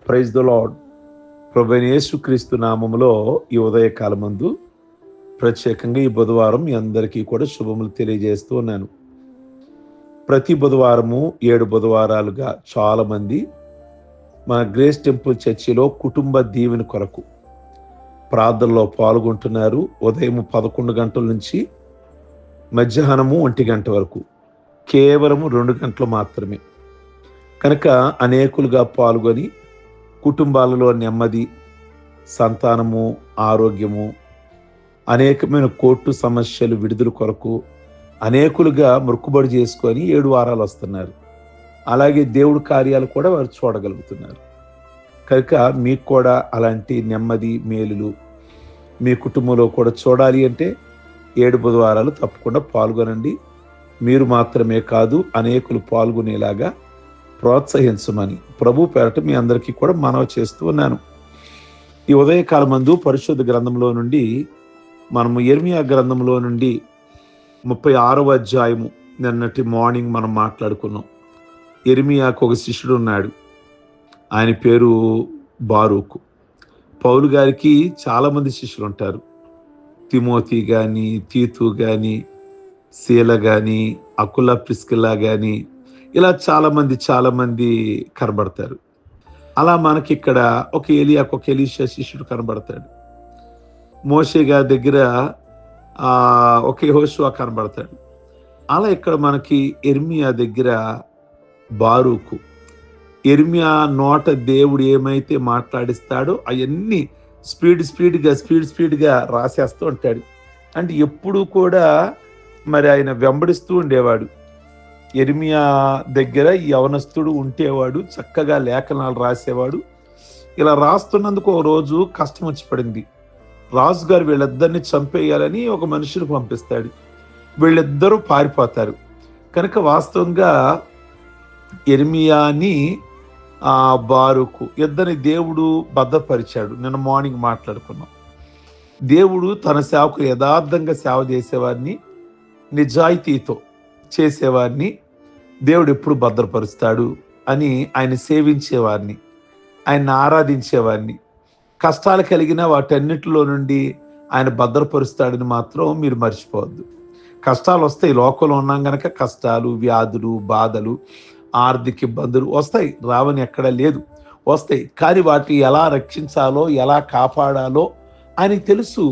Praise the lord. ప్రభువైన యేసుక్రీస్తు నామములో ఈ ఉదయకాలమందు ప్రత్యేకంగా ఈ బుధవారం మీ అందరికీ కూడా శుభములు తెలియజేస్తూ ఉన్నాను. ప్రతి బుధవారము 7 బుధవారాలుగా చాలా మంది మన గ్రేస్ టెంపుల్ చర్చిలో కుటుంబ దీవెన కొరకు ప్రార్థనలో పాల్గొంటున్నారు. ఉదయం 11 గంటల నుంచి మధ్యాహ్నము 1 గంట వరకు, కేవలము 2 గంటలు మాత్రమే. కనుక అనేకులుగా పాల్గొని కుటుంబాలలో నెమ్మది, సంతానము, ఆరోగ్యము, అనేకమైన కోర్టు సమస్యలు విడుదల కొరకు అనేకులుగా మొక్కుబడి చేసుకొని 7 వారాలు వస్తున్నారు. అలాగే దేవుడి కార్యాలు కూడా వారు చూడగలుగుతున్నారు. కనుక మీకు కూడా అలాంటి నెమ్మది, మేలులు మీ కుటుంబంలో కూడా చూడాలి అంటే 7 బుధవారాలు తప్పకుండా పాల్గొనండి. మీరు మాత్రమే కాదు, అనేకులు పాల్గొనేలాగా ప్రోత్సహించమని ప్రభు పేరట మీ అందరికీ కూడా మనవి చేస్తూ ఉన్నాను. ఈ ఉదయకాలమందు పరిశుద్ధ గ్రంథంలో నుండి మనము యిర్మీయా గ్రంథంలో నుండి 36వ అధ్యాయము నిన్నటి మార్నింగ్ మనం మాట్లాడుకున్నాం. యిర్మీయాకు ఒక శిష్యుడు ఉన్నాడు. ఆయన పేరు బారూకు. పౌలు గారికి చాలామంది శిష్యులు ఉంటారు. తిమోతి కానీ, తీతు కానీ, శీల కానీ, అకుల ప్రిస్కిల్లా కానీ, ఇలా చాలామంది కనబడతారు. అలా మనకి ఇక్కడ ఒక ఏలియాకు ఒక ఎలీషా శిష్యుడు కనబడతాడు. మోషే గారి దగ్గర ఒక యెహోషువ కనబడతాడు. అలా ఇక్కడ మనకి యిర్మీయా దగ్గర బారూకు. యిర్మీయా నోట దేవుడు ఏమైతే మాట్లాడిస్తాడో అవన్నీ స్పీడ్గా రాసేస్తూ ఉంటాడు. అంటే ఎప్పుడు కూడా మరి ఆయన వెంబడిస్తూ ఉండేవాడు. యిర్మీయా దగ్గర యవనస్తుడు ఉంటేవాడు, చక్కగా లేఖనాలు రాసేవాడు. ఇలా రాస్తున్నందుకు ఒక రోజు కష్టం వచ్చి పడింది. రాజుగారు వీళ్ళిద్దరిని చంపేయాలని ఒక మనిషిని పంపిస్తాడు. వీళ్ళిద్దరూ పారిపోతారు. కనుక వాస్తవంగా యిర్మీయాని బారూకు ఇద్దరిని దేవుడు భద్రపరిచాడు. నిన్న మార్నింగ్ మాట్లాడుకున్నాం. దేవుడు తన సేవకు యథార్థంగా సేవ చేసేవారిని, నిజాయితీతో చేసేవారిని దేవుడు ఎప్పుడు భద్రపరుస్తాడు అని ఆయన సేవించేవారిని, ఆయన ఆరాధించేవారిని, కష్టాలు కలిగిన వాటన్నిటిలో నుండి ఆయన భద్రపరుస్తాడని మాత్రం మీరు మర్చిపోవద్దు. కష్టాలు వస్తాయి, లోకంలో ఉన్నాం కనుక కష్టాలు, వ్యాధులు, బాధలు, ఆర్థిక ఇబ్బందులు వస్తాయి, రావని ఎక్కడా లేదు, వస్తాయి. కానీ వాటిని ఎలా రక్షించాలో, ఎలా కాపాడాలో ఆయనకి తెలుసు.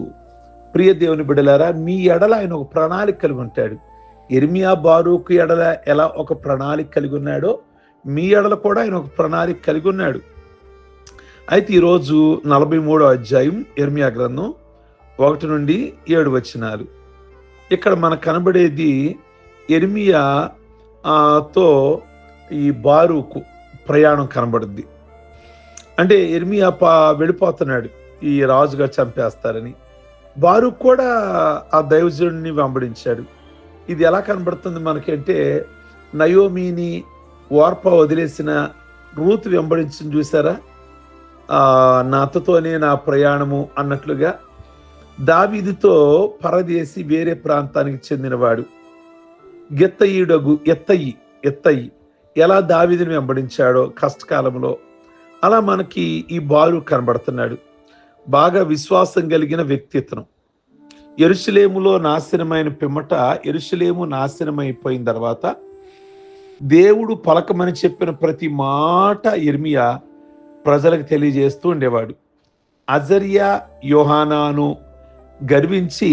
ప్రియ దేవుని బిడ్డలారా, మీ ఎడల ఆయన ఒక ప్రణాళిక కలిగి ఉంటాడు. యిర్మీయా బారూకు ఎడల ఎలా ఒక ప్రణాళిక కలిగి ఉన్నాడో మీ ఎడల కూడా ఆయన ఒక ప్రణాళిక కలిగి ఉన్నాడు. అయితే ఈరోజు 43వ అధ్యాయం యిర్మీయా గ్రంథం 1 నుండి 7 వచనాలు. ఇక్కడ మనకు కనబడేది యిర్మీయా తో ఈ బారూకు ప్రయాణం కనబడుద్ది. అంటే యిర్మీయా వెళ్ళిపోతున్నాడు, ఈ రాజుగా చంపేస్తారని. బారూకు కూడా ఆ దైవజనుడిని వెంబడించాడు. ఇది ఎలా కనబడుతుంది మనకంటే, నయోమిని ఓర్ప వదిలేసిన రూతు వెంబడించింది చూసారా, నా అత్తతోనే నా ప్రయాణము అన్నట్లుగా. దావీదుతో పరదేశి, వేరే ప్రాంతానికి చెందినవాడు గెత్తయిడగు ఎత్తయి ఎలా దావీదుని వెంబడించాడో కష్టకాలంలో, అలా మనకి ఈ బారూకు కనబడుతున్నాడు. బాగా విశ్వాసం కలిగిన వ్యక్తిత్వం. యెరూషలేములో నాశనమైన పిమ్మట, యెరూషలేము నాశనమైపోయిన తర్వాత దేవుడు పలకమని చెప్పిన ప్రతి మాట యిర్మీయా ప్రజలకు తెలియజేస్తూ ఉండేవాడు. అజర్యా, యోహానాను గర్వించి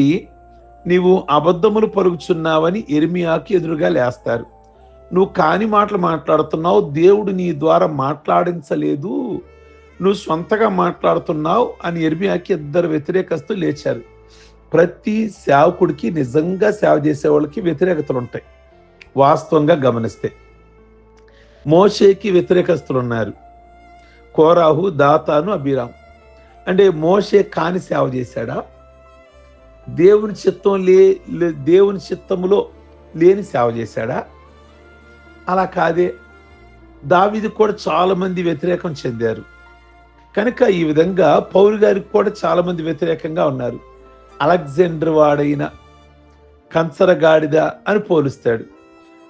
నీవు అబద్ధములు పలుకుచున్నావని యిర్మీయాకి ఎదురుగా లేస్తారు. నువ్వు కాని మాటలు మాట్లాడుతున్నావు, దేవుడు నీ ద్వారా మాట్లాడించలేదు, నువ్వు సొంతగా మాట్లాడుతున్నావు అని యిర్మీయాకి 2 వ్యతిరేకస్తులు లేచారు. ప్రతి సేవకుడికి, నిజంగా సేవ చేసే వాళ్ళకి వ్యతిరేకతలు ఉంటాయి. వాస్తవంగా గమనిస్తే మోషేకి వ్యతిరేకస్తులు ఉన్నారు, కోరాహు, దాతాను, అబీరాము. అంటే మోషే కాని సేవ చేశాడా? దేవుని చిత్తములో లేని సేవ చేశాడా? అలా కాదే. దావీదు కూడా చాలా మంది వ్యతిరేకం చెందారు. కనుక ఈ విధంగా పౌలు గారికి కూడా చాలా మంది వ్యతిరేకంగా ఉన్నారు. అలెగ్జాండర్ వాడైన కంచరగాడిద అని పోలుస్తాడు.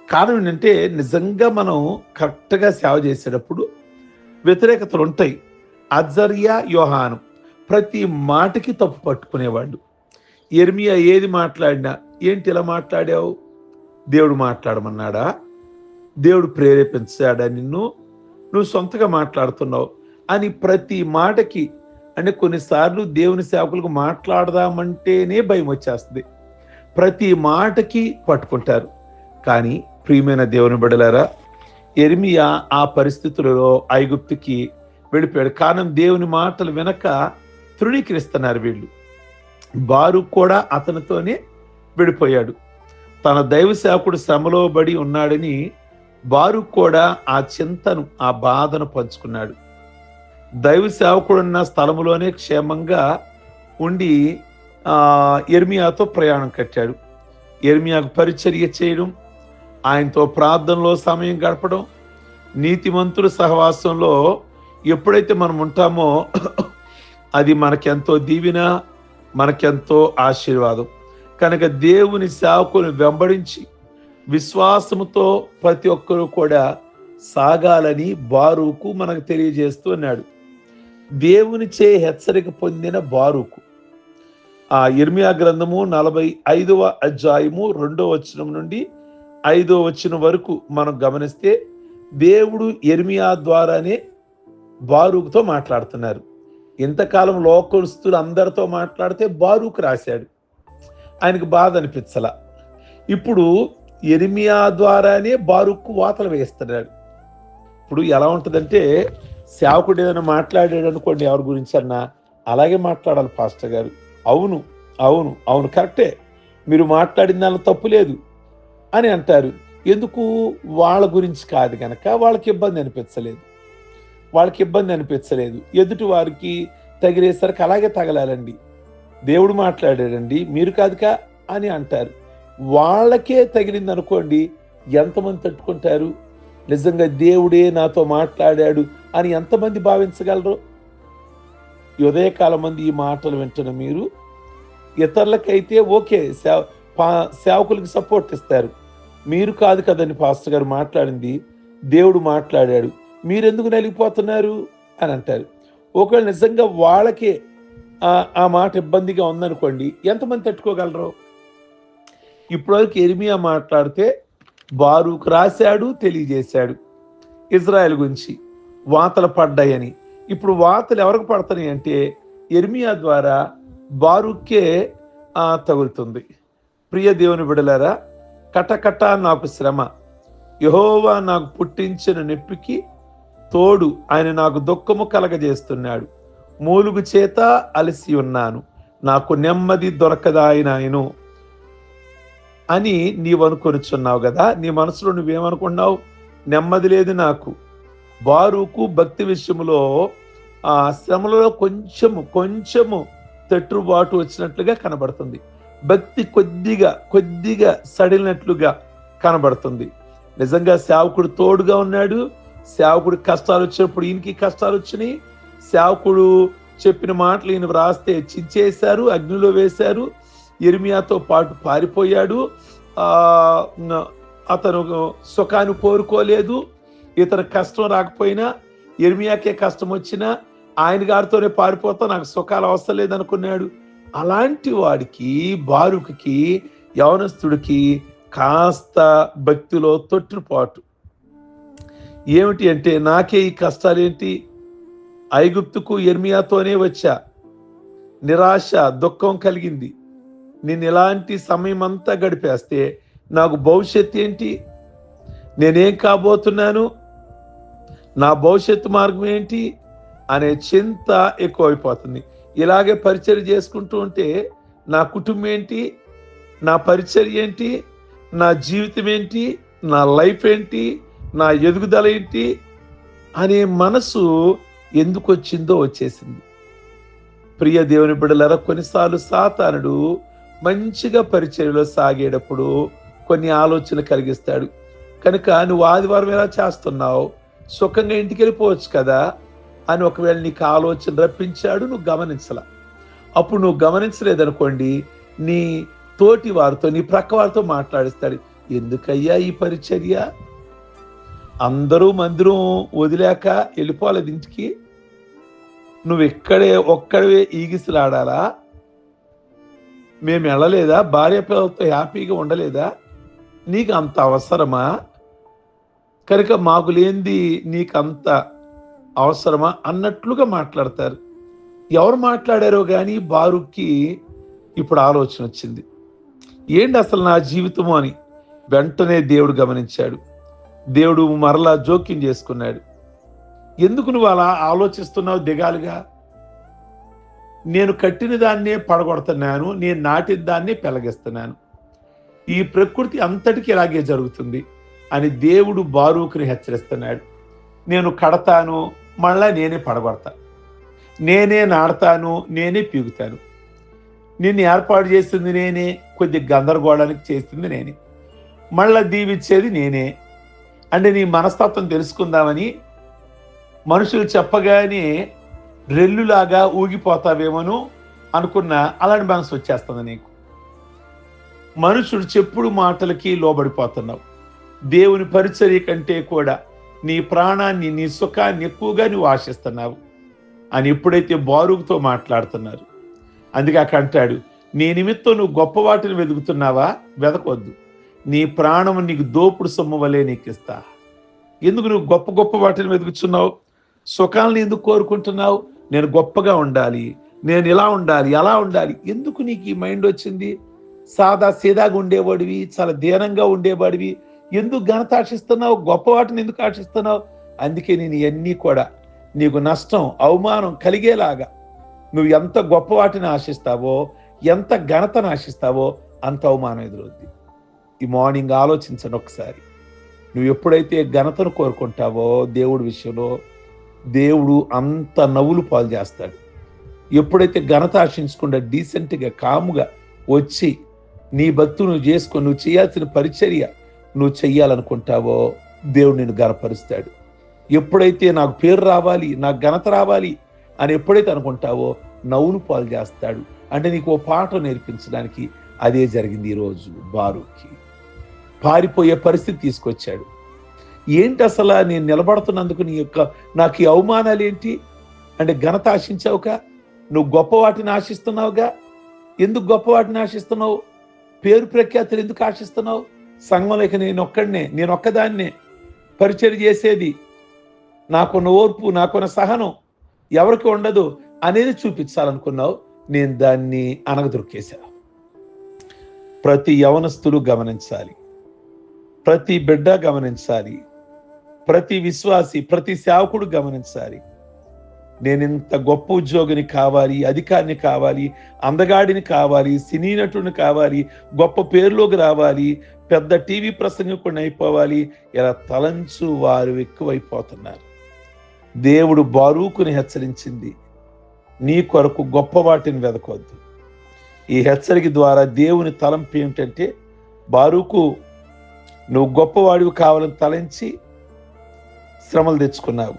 కారణం ఏంటంటే, నిజంగా మనం కరెక్ట్గా సేవ చేసేటప్పుడు వ్యతిరేకతలు ఉంటాయి. అజర్యా, యోహాను ప్రతి మాటకి తప్పు పట్టుకునేవాళ్ళు. యిర్మీయా ఏది మాట్లాడినా, ఏంటి ఇలా మాట్లాడావు, దేవుడు మాట్లాడమన్నాడా, దేవుడు ప్రేరేపించాడా, నువ్వు సొంతగా మాట్లాడుతున్నావు అని ప్రతి మాటకి, అంటే కొన్నిసార్లు దేవుని సేవకులకు మాట్లాడదామంటేనే భయం వచ్చేస్తుంది. ప్రతి మాటకి పట్టుకుంటారు. కానీ ప్రియమైన దేవుని బిడ్డలారా, యిర్మీయా ఆ పరిస్థితులలో ఐగుప్తుకి వెళ్ళిపోయాడు. కారణం దేవుని మాటలు వినక తృణీకరిస్తున్నారు వీళ్ళు. బారూకు కూడా అతనితోనే వెళ్ళిపోయాడు. తన దైవ సేవకుడు శ్రమలో బడి ఉన్నాడని బారూకు కూడా ఆ చింతను, ఆ బాధను పంచుకున్నాడు. దైవ సేవకుడున్న స్థలములోనే క్షేమంగా ఉండి యిర్మీయాతో ప్రయాణం కట్టాడు. యిర్మీయాకు పరిచర్య చేయడం, ఆయనతో ప్రార్థనలో సమయం గడపడం, నీతిమంతుల సహవాసంలో ఎప్పుడైతే మనం ఉంటామో అది మనకెంతో దీవెన, మనకెంతో ఆశీర్వాదం. కనుక దేవుని సేవకుని వెంబడించి విశ్వాసముతో ప్రతి ఒక్కరూ కూడా సాగాలని బారూకు మనకు తెలియజేస్తున్నాడు. దేవునిచే హెచ్చరిక పొందిన బారూకు ఆ యిర్మీయా గ్రంథము 45వ అధ్యాయము 2వ వచనం నుండి 5వ వచనం వరకు మనం గమనిస్తే దేవుడు యిర్మీయా ద్వారానే బారూకుతో మాట్లాడుతున్నారు. ఇంతకాలం లోకస్తులు అందరితో మాట్లాడితే బారూకు రాశాడు, ఆయనకు బాధ అనిపించలా. ఇప్పుడు యిర్మీయా ద్వారానే బారూకు వాతలు వేస్తున్నాడు. ఇప్పుడు ఎలా ఉంటుందంటే, సేవకుడు ఏదైనా మాట్లాడాడు అనుకోండి, ఎవరి గురించి అన్నా అలాగే మాట్లాడాలి పాస్టర్ గారు. అవును అవును అవును కరెక్టే, మీరు మాట్లాడిన దానిలో తప్పు లేదు అని అంటారు. ఎందుకు? వాళ్ళ గురించి కాదు కనుక వాళ్ళకి ఇబ్బంది అనిపించలేదు. ఎదుటి వారికి తగిలేసరికి అలాగే తగలాలండి, దేవుడు మాట్లాడాడండి మీరు కాదుకా అని అంటారు. వాళ్ళకే తగిలింది అనుకోండి, ఎంతమంది తట్టుకుంటారు? నిజంగా దేవుడే నాతో మాట్లాడాడు అని ఎంతమంది భావించగలరు? ఈ ఉదయకాలం మంది ఈ మాటలు వింటున్న మీరు, ఇతరులకైతే ఓకే, సేవకులకు సపోర్ట్ ఇస్తారు. మీరు కాదు కదండి పాస్టర్ గారు మాట్లాడింది, దేవుడు మాట్లాడాడు, మీరెందుకు నలిగిపోతున్నారు అని అంటారు. ఒకవేళ నిజంగా వాళ్ళకే ఆ మాట ఇబ్బందిగా ఉందనుకోండి, ఎంతమంది తట్టుకోగలరు? ఇప్పటివరకు యిర్మీయా మాట్లాడితే బారూకు రాశాడు, తెలియజేశాడు ఇజ్రాయెల్ గురించి వాతలు పడ్డాయని. ఇప్పుడు వాతలు ఎవరికి పడతాయి అంటే యిర్మీయా ద్వారా బారూకే తగులుతుంది. ప్రియ దేవుని బిడ్డలారా, కటకట నాకు శ్రమ, యెహోవా నాకు పుట్టించిన నొప్పికి తోడు ఆయన నాకు దుఃఖము కలగజేస్తున్నాడు. మూలుగు చేత అలసి ఉన్నాను, నాకు నెమ్మది దొరకదాయనాయను అని నీవు అనుకొనిచున్నావు కదా. నీ మనసులో నువ్వేమనుకున్నావు? నెమ్మది లేదు నాకు. బారూకు భక్తి విషయంలో ఆ శ్రమలలో కొంచెము తట్టుబాటు వచ్చినట్లుగా కనబడుతుంది. భక్తి కొద్దిగా సడిలినట్లుగా కనబడుతుంది. నిజంగా సేవకుడు తోడుగా ఉన్నాడు. సేవకుడు కష్టాలు వచ్చినప్పుడు ఈయనకి కష్టాలు వచ్చినాయి. సేవకుడు చెప్పిన మాటలు ఈయన వ్రాస్తే చించేశారు, అగ్నిలో వేశారు. యిర్మీయాతో పాటు పారిపోయాడు. అతను సుఖాన్ని కోరుకోలేదు. ఇతను కష్టం రాకపోయినా, యిర్మీయాకే కష్టం వచ్చినా ఆయన గారితోనే పారిపోతా, నాకు సుఖాలు అవసరం లేదనుకున్నాడు. అలాంటి వాడికి, బారూకుకి, యవనస్తుడికి కాస్త భక్తిలో తొట్టుపాటు. ఏమిటి అంటే, నాకే ఈ కష్టాలేంటి? ఐగుప్తుకు యిర్మీయాతోనే వచ్చా, నిరాశ దుఃఖం కలిగింది. నేను ఇలాంటి సమయం అంతా గడిపేస్తే నాకు భవిష్యత్తు ఏంటి? నేనేం కాబోతున్నాను? నా భవిష్యత్తు మార్గం ఏంటి అనే చింత ఎక్కువైపోతుంది. ఇలాగే పరిచర్య చేసుకుంటూ ఉంటే నా కుటుంబం ఏంటి, నా పరిచర్య ఏంటి, నా జీవితం ఏంటి, నా లైఫ్ ఏంటి, నా ఎదుగుదల ఏంటి అనే మనసు ఎందుకు వచ్చిందో వచ్చేసింది. ప్రియ దేవుని బిడ్డలారా, కొన్నిసార్లు సాతానుడు మంచిగా పరిచర్యలో సాగేటప్పుడు కొన్ని ఆలోచనలు కలిగిస్తాడు. కనుక నువ్వు ఆదివారం ఎలా చేస్తున్నావు, సుఖంగా ఇంటికి వెళ్ళిపోవచ్చు కదా అని ఒకవేళ నీకు ఆలోచన రప్పించాడు, నువ్వు గమనించలా. అప్పుడు నువ్వు గమనించలేదనుకోండి, నీ తోటి వారితో, నీ ప్రక్క వారితో మాట్లాడిస్తాడు. ఎందుకయ్యా ఈ పరిచర్య? అందరూ మందిరం వదిలేక వెళ్ళిపోలేదు ఇంటికి. నువ్వు ఒక్కడివే ఈగిసిలాడాలా? మేము వెళ్ళలేదా? భార్య పిల్లలతో హ్యాపీగా ఉండలేదా? నీకు అంత అవసరమా? కనుక మాకు లేనిది నీకు అంత అవసరమా అన్నట్లుగా మాట్లాడతారు. ఎవరు మాట్లాడారో కానీ బారూక్కి ఇప్పుడు ఆలోచన వచ్చింది. ఏంటి అసలు నా జీవితము అని వెంటనే దేవుడు గమనించాడు. దేవుడు మరలా జోక్యం చేసుకున్నాడు. ఎందుకు నువ్వు అలా ఆలోచిస్తున్నావు దిగాలుగా? నేను కట్టిన దాన్నే పడగొడుతున్నాను, నేను నాటిన దాన్నే పెలగిస్తున్నాను. ఈ ప్రకృతి అంతటికి ఇలాగే జరుగుతుంది అని దేవుడు బారూకుని హెచ్చరిస్తున్నాడు. నేను కడతాను, మళ్ళా నేనే పడగొడతా, నేనే నాడతాను, నేనే పీగుతాను. నిన్ను ఏర్పాటు చేసింది నేనే, కొద్ది గందరగోళానికి చేసింది నేనే, మళ్ళా దీవించేది నేనే. అంటే నీ మనస్తత్వం తెలుసుకుందామని మనుషులు చెప్పగానే రెల్లులాగా ఊగిపోతావేమోను అనుకున్నా అలాంటి మనసు వచ్చేస్తుంది నీకు. మనుషుడు చెప్పుడు మాటలకి లోబడిపోతున్నావు. దేవుని పరిచర్య కంటే కూడా నీ ప్రాణాన్ని, నీ సుఖాన్ని ఎక్కువగా నువ్వు ఆశిస్తున్నావు అని ఎప్పుడైతే బారూకుతో మాట్లాడుతున్నారు. అందుకే అక్కడ అంటాడు, నీ నిమిత్తం నువ్వు గొప్ప వాటిని వెతుకుతున్నావా? వెతకొద్దు, నీ ప్రాణము నీకు దోపుడు సొమ్ము వలె నీకు ఇస్తా. ఎందుకు నువ్వు గొప్ప గొప్ప వాటిని వెతుకుతున్నావు? సుఖాలను ఎందుకు కోరుకుంటున్నావు? నేను గొప్పగా ఉండాలి, నేను ఇలా ఉండాలి, అలా ఉండాలి. ఎందుకు నీకు ఈ మైండ్ వచ్చింది? సాదా సీదాగా ఉండేవాడివి, చాలా దీనంగా ఉండేవాడివి, ఎందుకు ఘనత ఆశిస్తున్నావు? గొప్ప వాటిని ఎందుకు ఆశిస్తున్నావు? అందుకే నేను ఇవన్నీ కూడా నీకు నష్టం, అవమానం కలిగేలాగా నువ్వు ఎంత గొప్ప వాటిని ఆశిస్తావో, ఎంత ఘనతను ఆశిస్తావో అంత అవమానం ఎదురవుద్ది. ఈ మార్నింగ్ ఆలోచించండి ఒకసారి. నువ్వు ఎప్పుడైతే ఘనతను కోరుకుంటావో దేవుడి విషయంలో, దేవుడు అంత నవ్వులు పాలు చేస్తాడు. ఎప్పుడైతే ఘనత ఆశించకుండా డీసెంట్గా కాముగా వచ్చి నీ భక్తు నువ్వు చేసుకొని నువ్వు చేయాల్సిన పరిచర్య నువ్వు చెయ్యాలనుకుంటావో దేవుడు నిన్ను గనపరుస్తాడు. ఎప్పుడైతే నాకు పేరు రావాలి, నాకు ఘనత రావాలి అని ఎప్పుడైతే అనుకుంటావో నవ్వులు పాలు చేస్తాడు. అంటే నీకు ఓ పాఠం నేర్పించడానికి అదే జరిగింది. ఈరోజు బారూక్కి పారిపోయే పరిస్థితి తీసుకొచ్చాడు. ఏంటి అసలు నేను నిలబడుతున్నందుకు నాకు ఈ అవమానాలు ఏంటి అంటే, ఘనత ఆశించావుగా, నువ్వు గొప్ప వాటిని ఆశిస్తున్నావుగా. ఎందుకు గొప్ప వాటిని ఆశిస్తున్నావు? పేరు ప్రఖ్యాతులు ఎందుకు ఆశిస్తున్నావు? సంఘంలోకి నేను ఒక్కదాన్నే పరిచర్య చేసేది, నాకున్న ఓర్పు, నాకున్న సహనం ఎవరికి ఉండదు అనేది చూపించాలనుకున్నావు. నేను దాన్ని అనగదొక్కేశా. ప్రతి యవనస్తులు గమనించాలి, ప్రతి బిడ్డ గమనించాలి, ప్రతి విశ్వాసి, ప్రతి సేవకుడు గమనించాలి. నేను ఇంత గొప్ప ఉద్యోగిని కావాలి, అధికారిని కావాలి, అందగాడిని కావాలి, సినీ నటుడిని కావాలి, గొప్ప పేరులోకి రావాలి, పెద్ద టీవీ ప్రసంగకుడిని అయిపోవాలి, ఇలా తలంచు వారు ఎక్కువైపోతున్నారు. దేవుడు బారూకుని హెచ్చరించింది, నీ కొరకు గొప్ప వాటిని వెదకొద్దు. ఈ హెచ్చరిక ద్వారా దేవుని తలంపు ఏమిటంటే, బారూకు నువ్వు గొప్పవాడివి కావాలని తలంచి శ్రమలు తెచ్చుకున్నావు.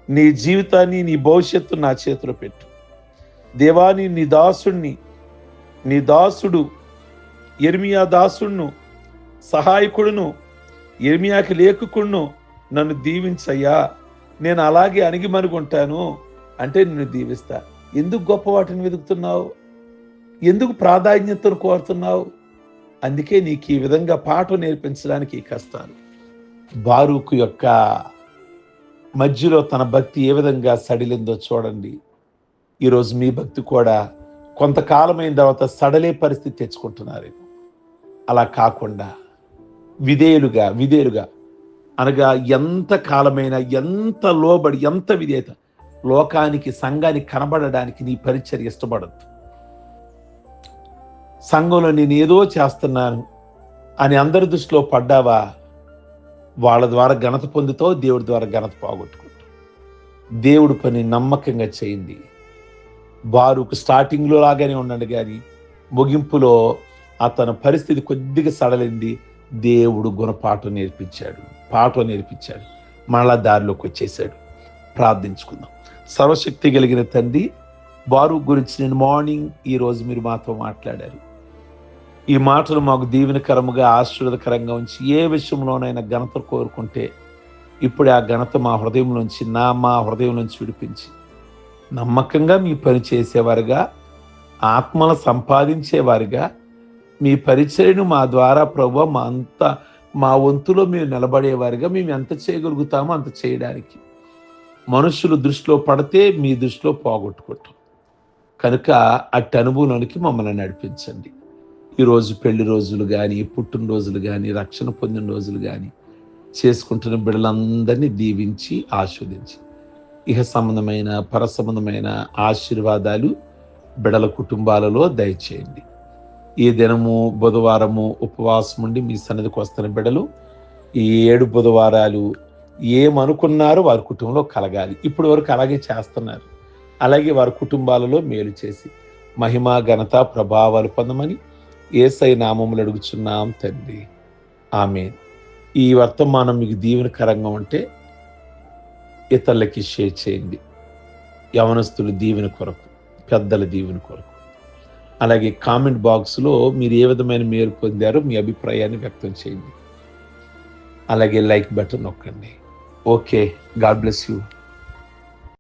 నీ జీవితాన్ని, నీ భవిష్యత్తు నా చేతిలో పెట్టు. దేవాని నీ దాసుడు యిర్మీయా దాసుడును, సహాయకుడును, యిర్మీయాకి లేఖకుడును నన్ను దీవించయ్యా, నేను అలాగే అణిగిమణుగుంటాను అంటే నిన్ను దీవిస్తా. ఎందుకు గొప్ప వాటిని వెతుకుతున్నావు? ఎందుకు ప్రాధాన్యతను కోరుతున్నావు? అందుకే నీకు ఈ విధంగా పాఠం నేర్పించడానికి ఈ కష్టాలు. బారూకు యొక్క మధ్యలో తన భక్తి ఏ విధంగా సడిలిందో చూడండి. ఈరోజు మీ భక్తి కూడా కొంతకాలమైన తర్వాత సడలే పరిస్థితి తెచ్చుకుంటున్నారేమో. అలా కాకుండా విధేయులుగా అనగా ఎంత కాలమైనా, ఎంత లోబడి, ఎంత విధేయత, లోకానికి, సంఘానికి కనబడడానికి నీ పరిచర్య ఇష్టపడద్దు. సంఘంలో నేను ఏదో చేస్తున్నాను అని అందరి దృష్టిలో పడ్డావా, వాళ్ళ ద్వారా ఘనత పొందుతావు, దేవుడి ద్వారా ఘనత పోగొట్టుకుంటావు. దేవుడి పని నమ్మకంగా చేయండి. బారూకు స్టార్టింగ్లో లాగానే ఉండండి, కానీ ముగింపులో అతని పరిస్థితి కొద్దిగా సడలింది. దేవుడు గుణపాఠం నేర్పించాడు, మళ్ళా దారిలోకి వచ్చేసాడు. ప్రార్థించుకుందాం. సర్వశక్తి కలిగిన తండ్రి, బారూకు గురించి నేను మార్నింగ్ ఈరోజు మీరు మాతో మాట్లాడారు. ఈ మాటలు మాకు దీవెనకరముగా, ఆశీర్వాదకరంగా ఉంచి, ఏ విషయంలోనైనా ఘనత కోరుకుంటే ఇప్పుడు ఆ ఘనత మా హృదయం నుంచి మా హృదయం నుంచి విడిపించి నమ్మకంగా మీ పని చేసేవారుగా, ఆత్మలు సంపాదించేవారుగా, మీ పరిచర్యను మా ద్వారా ప్రభువా మా వంతులో మేము నిలబడేవారుగా మేము ఎంత చేయగలుగుతామో అంత చేయడానికి మనుషులు దృష్టిలో పడితే మీ దృష్టిలో పోగొట్టుకుంటాం కనుక అట్టి అనుభవంలోనికి మమ్మల్ని నడిపించండి. ఈరోజు పెళ్లి రోజులు కానీ, పుట్టినరోజులు కానీ, రక్షణ పొందిన రోజులు కానీ చేసుకుంటున్న బిడ్డలందరినీ దీవించి ఆస్వాదించి ఇహ సంబంధమైన పర సంబంధమైన ఆశీర్వాదాలు బిడల కుటుంబాలలో దయచేయండి. ఈ దినము బుధవారము ఉపవాసం ఉండి మీ సన్నిధికి వస్తున్న బిడ్డలు ఈ 7 బుధవారాలు ఏమనుకున్నారో వారి కుటుంబంలో కలగాలి. ఇప్పటి వరకు అలాగే చేస్తున్నారు. అలాగే వారి కుటుంబాలలో మేలు చేసి మహిమ ఘనత ప్రభావాలు పొందమని యేసయ్య నామములో అడుగుచున్నాం తండ్రి, ఆమేన్. ఈ వర్తమానం మీకు దీవెనకరంగా ఉంటే ఇతరులకి షేర్ చేయండి. యవనస్తులు దీవెన కొరకు, పెద్దల దీవెన కొరకు. అలాగే కామెంట్ బాక్స్లో మీరు ఏ విధమైన మేలు పొందారో మీ అభిప్రాయాన్ని వ్యక్తం చేయండి. అలాగే లైక్ బటన్ నొక్కండి. Okay, God bless you.